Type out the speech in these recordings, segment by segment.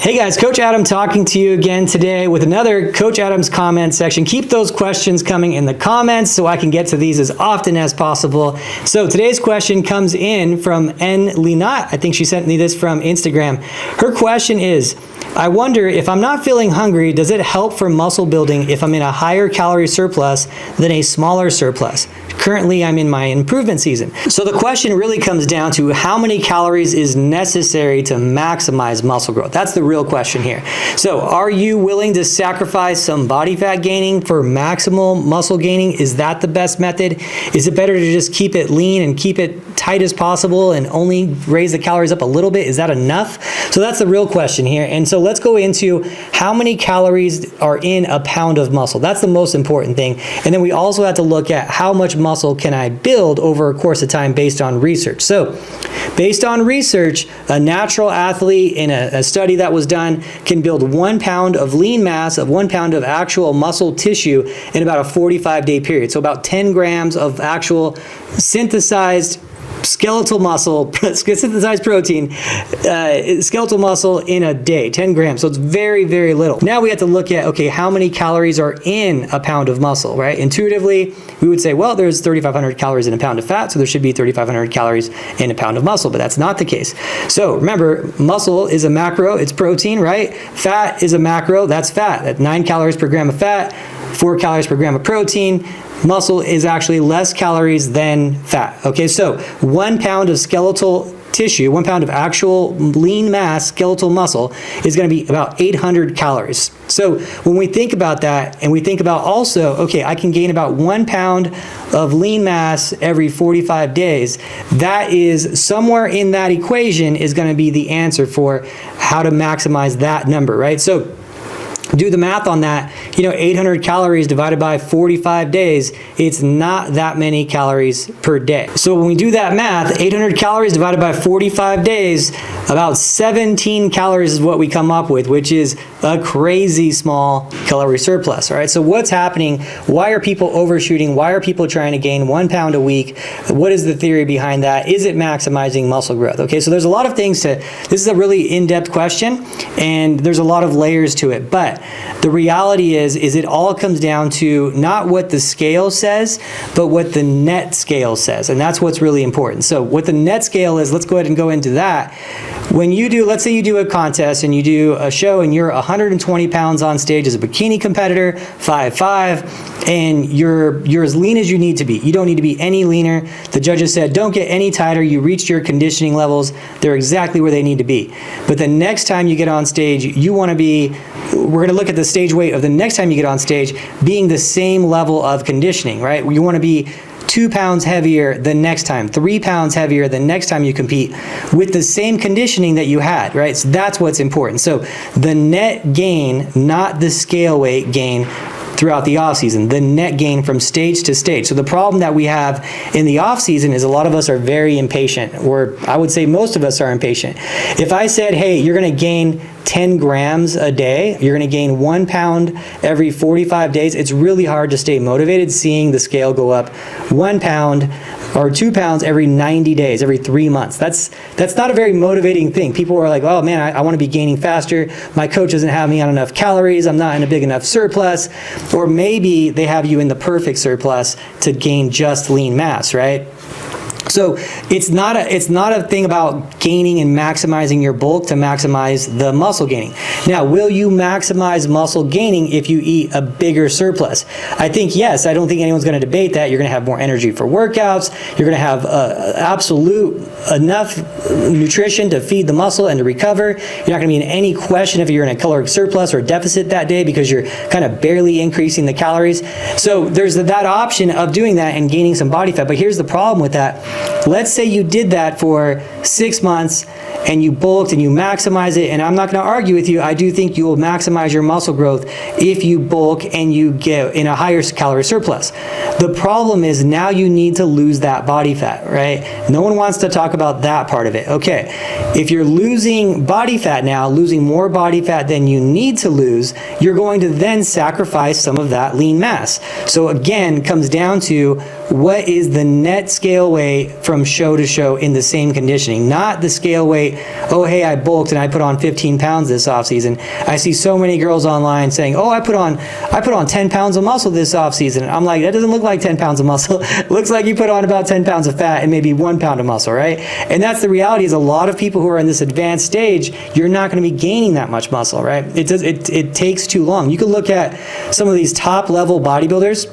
Hey guys, Coach Adam talking to you again today with another Coach Adam's comment section. Keep those questions coming in the comments so I can get to these as often as possible. So today's question comes in from N. Linat. I think she sent me this from Instagram. Her question is, I wonder if I'm not feeling hungry, does it help for muscle building if I'm in a higher calorie surplus than a smaller surplus? Currently, I'm in my improvement season. So the question really comes down to how many calories is necessary to maximize muscle growth. That's the real question here. So are you willing to sacrifice some body fat gaining for maximal muscle gaining? Is that the best method? Is it better to just keep it lean and keep it tight as possible and only raise the calories up a little bit? Is that enough? So that's the real question here. And so let's go into how many calories are in a pound of muscle. That's the most important thing. And then we also have to look at how much muscle can I build over a course of time based on research. So based on research, a natural athlete in a study that was done can build 1 pound of lean mass, of 1 pound of actual muscle tissue in about a 45-day period. So about 10 grams of actual synthesized skeletal muscle, synthesized protein, skeletal muscle in a day, 10 grams. So it's very, very little. Now we have to look at, okay, how many calories are in a pound of muscle, right? Intuitively, we would say, well, there's 3,500 calories in a pound of fat, so there should be 3,500 calories in a pound of muscle, but that's not the case. So remember, muscle is a macro, it's protein, right? Fat is a macro, that's fat. That's 9 calories per gram of fat, 4 calories per gram of protein. Muscle is actually less calories than fat. Okay, so 1 pound of skeletal tissue, 1 pound of actual lean mass, skeletal muscle, is going to be about 800 calories. So when we think about that, and we think about also, okay, I can gain about 1 pound of lean mass every 45 days, that is somewhere in that equation is going to be the answer for how to maximize that number, right? So do the math on that. 800 calories divided by 45 days, it's not that many calories per day. So when we do that math, 800 calories divided by 45 days, about 17 calories is what we come up with, which is a crazy small calorie surplus, all right? So what's happening? Why are people overshooting? Why are people trying to gain 1 pound a week? What is the theory behind that? Is it maximizing muscle growth? Okay, so there's a lot of things this is a really in-depth question, and there's a lot of layers to it, but the reality is it all comes down to not what the scale says, but what the net scale says. And that's what's really important. So what the net scale is, let's go ahead and go into that. When you do, let's say you do a contest and you do a show and you're 120 pounds on stage as a bikini competitor, 5'5", and you're as lean as you need to be. You don't need to be any leaner. The judges said, don't get any tighter. You reached your conditioning levels. They're exactly where they need to be. But the next time you get on stage, you want to be, we're going to look at the stage weight of the next time you get on stage being the same level of conditioning, right? You want to be 2 pounds heavier the next time, 3 pounds heavier the next time you compete with the same conditioning that you had, right? So that's what's important. So the net gain, not the scale weight gain throughout the off season, the net gain from stage to stage. So the problem that we have in the off season is a lot of us are very impatient, or I would say most of us are impatient. If I said, hey, you're going to gain 10 grams a day, you're going to gain 1 pound every 45 days, it's really hard to stay motivated seeing the scale go up 1 pound or 2 pounds every 90 days, every 3 months. That's not a very motivating thing. People are like, oh man, I want to be gaining faster. My coach doesn't have me on enough calories. I'm not in a big enough surplus. Or maybe they have you in the perfect surplus to gain just lean mass, right? So it's not a thing about gaining and maximizing your bulk to maximize the muscle gaining. Now, will you maximize muscle gaining if you eat a bigger surplus? I think yes. I don't think anyone's going to debate that. You're going to have more energy for workouts. You're going to have absolute enough nutrition to feed the muscle and to recover. You're not going to be in any question if you're in a caloric surplus or deficit that day because you're kind of barely increasing the calories. So there's that option of doing that and gaining some body fat. But here's the problem with that. Let's say you did that for 6 months and you bulked and you maximize it, and I'm not going to argue with you. I do think you will maximize your muscle growth if you bulk and you get in a higher calorie surplus. The problem is now you need to lose that body fat, right? No one wants to talk about that part of it. Okay, if you're losing body fat now, losing more body fat than you need to lose, you're going to then sacrifice some of that lean mass. So again, it comes down to what is the net scale weight from show to show in the same conditioning, not the scale weight say, oh, hey, I bulked and I put on 15 pounds this off season. I see so many girls online saying, oh, I put on 10 pounds of muscle this off season. I'm like, that doesn't look like 10 pounds of muscle. Looks like you put on about 10 pounds of fat and maybe 1 pound of muscle, right? And that's the reality, is a lot of people who are in this advanced stage, you're not going to be gaining that much muscle, right? It takes too long. You can look at some of these top level bodybuilders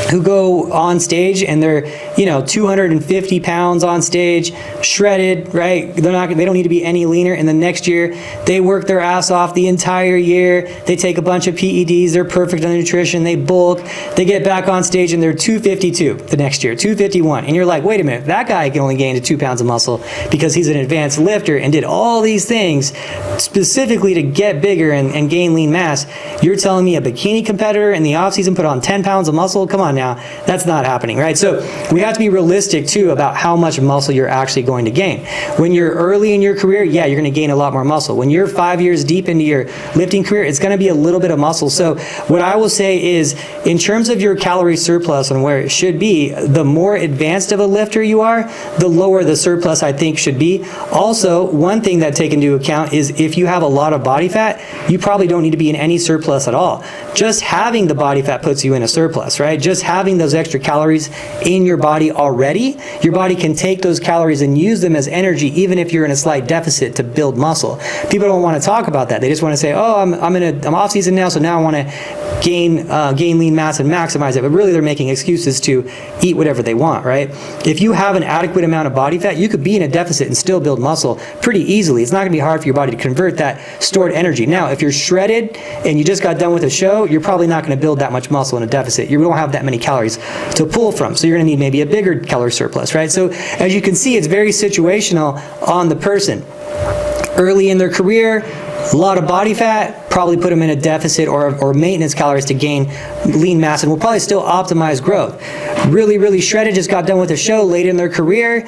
who go on stage and they're, 250 pounds on stage, shredded, right? They don't need to be any leaner. And the next year, they work their ass off the entire year. They take a bunch of PEDs. They're perfect on nutrition. They bulk. They get back on stage and they're 252 the next year, 251. And you're like, wait a minute, that guy can only gain to 2 pounds of muscle because he's an advanced lifter and did all these things specifically to get bigger and gain lean mass. You're telling me a bikini competitor in the off season put on 10 pounds of muscle? Come on now, that's not happening, right? So we have to be realistic too about how much muscle you're actually going to gain. When you're early in your career, yeah, you're going to gain a lot more muscle. When you're 5 years deep into your lifting career, it's going to be a little bit of muscle. So what I will say is, in terms of your calorie surplus and where it should be, the more advanced of a lifter you are, the lower the surplus I think should be. Also, one thing that take into account is if you have a lot of body fat, you probably don't need to be in any surplus at all. Just having the body fat puts you in a surplus, right? Just having those extra calories in your body already, your body can take those calories and use them as energy even if you're in a slight deficit to build muscle. People don't want to talk about that. They just want to say, oh, I'm off season now, so now I want to gain lean mass and maximize it. But really they're making excuses to eat whatever they want, right? If you have an adequate amount of body fat, you could be in a deficit and still build muscle pretty easily. It's not going to be hard for your body to convert that stored energy. Now, if you're shredded and you just got done with a show, you're probably not going to build that much muscle in a deficit. You don't have that many calories to pull from, so you're going to need maybe a bigger calorie surplus, right? So as you can see, it's very situational on the person. Early in their career, a lot of body fat, probably put them in a deficit or maintenance calories to gain lean mass, and will probably still optimize growth. Really shredded, just got done with a show late in their career,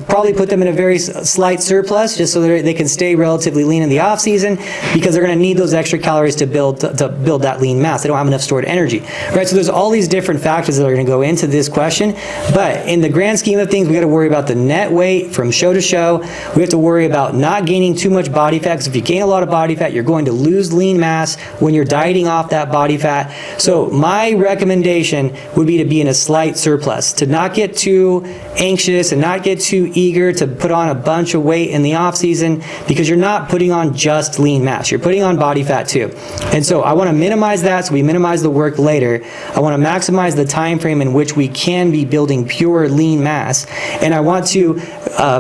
probably put them in a very slight surplus just so that they can stay relatively lean in the off season, because they're going to need those extra calories to build that lean mass. They don't have enough stored energy, right? So there's all these different factors that are going to go into this question, but in the grand scheme of things, we got to worry about the net weight from show to show. We have to worry about not gaining too much body fat, because if you gain a lot of body fat, you're going to lose lean mass when you're dieting off that body fat. So my recommendation would be to be in a slight surplus, to not get too anxious and not get too eager to put on a bunch of weight in the off season, because you're not putting on just lean mass, you're putting on body fat too. And so I want to minimize that, so we minimize the work later. I want to maximize the time frame in which we can be building pure lean mass, and I want to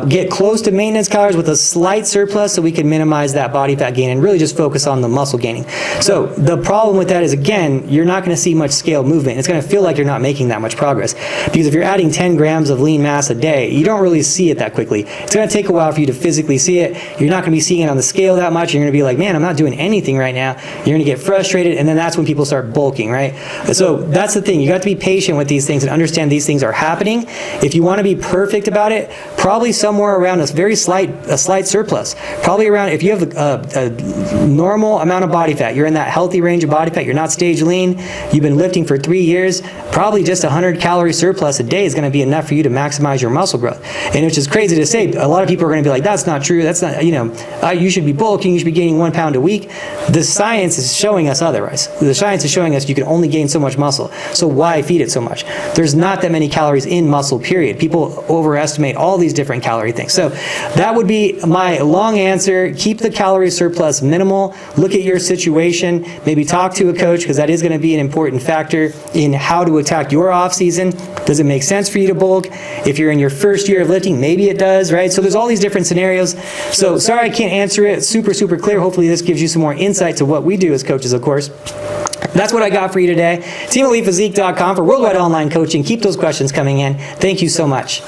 get close to maintenance calories with a slight surplus so we can minimize that body fat gain and really just focus on the muscle gaining. So the problem with that is, again, you're not going to see much scale movement. It's going to feel like you're not making that much progress, because if you're adding 10 grams of lean mass a day, you don't really see it that quickly. It's going to take a while for you to physically see it. You're not going to be seeing it on the scale that much. You're going to be like, man, I'm not doing anything right now. You're going to get frustrated, and then that's when people start bulking, right? So that's the thing. You got to be patient with these things and understand these things are happening. If you want to be perfect about it, probably somewhere around a slight surplus. Probably around, if you have a normal amount of body fat, you're in that healthy range of body fat, you're not stage lean, you've been lifting for 3 years, probably just 100 calorie surplus a day is going to be enough for you to maximize your muscle growth. And it's just crazy to say. A lot of people are going to be like, that's not true. That's not, you should be bulking, you should be gaining 1 pound a week. The science is showing us otherwise. The science is showing us you can only gain so much muscle. So why feed it so much? There's not that many calories in muscle, period. People overestimate all these different calorie things. So that would be my long answer. Keep the calorie surplus minimal. Look at your situation. Maybe talk to a coach, because that is going to be an important factor in how to attack your off season. Does it make sense for you to bulk? If you're in your first year of lifting, maybe it does, right? So there's all these different scenarios. So sorry I can't answer it super clear. Hopefully this gives you some more insight to what we do as coaches, of course. That's what I got for you today. TeamElitePhysique.com for worldwide online coaching. Keep those questions coming in. Thank you so much.